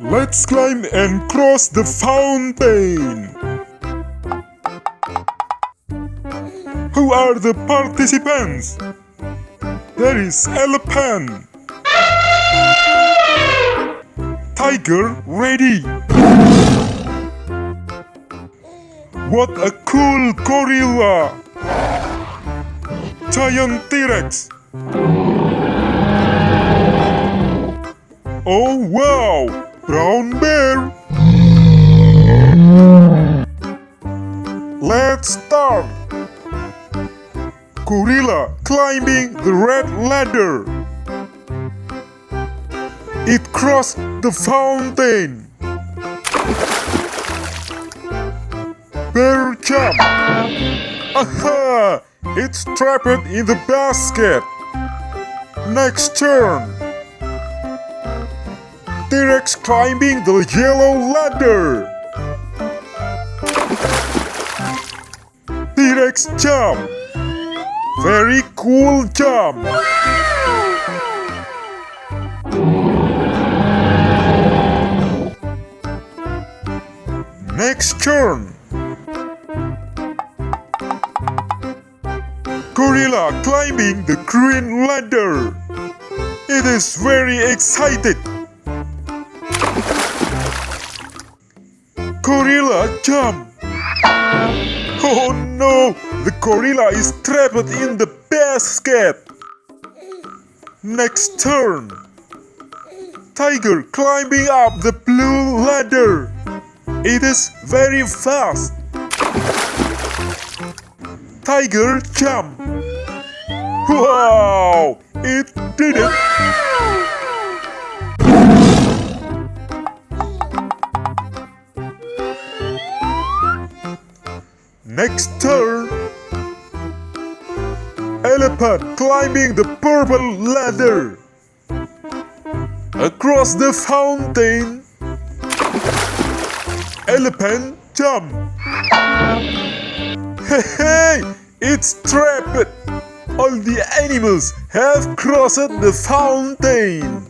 Let's climb and cross the fountain. Who are the participants? There is elephant. Tiger ready. What a cool gorilla. Giant Trex. Oh wow, brown bear. Let's start. Gorilla climbing the red ladder. It crossed the fountain. Bear jump. Aha! It's trapped in the basket. Next turn. Trex climbing the yellow ladder. Trex jump. Very cool jump. Next turn. Gorilla climbing the green ladder. It is very excited. Gorilla jump. Oh no, the gorilla is trapped in the basket. Next turn. Tiger climbing up the blue ladder. It is very fast. Tiger jump. Wow, it did it. Next turn. Elephant climbing the purple ladder. Across the fountain. Elephant jump. Hey, it's trapped. All the animals have crossed the fountain.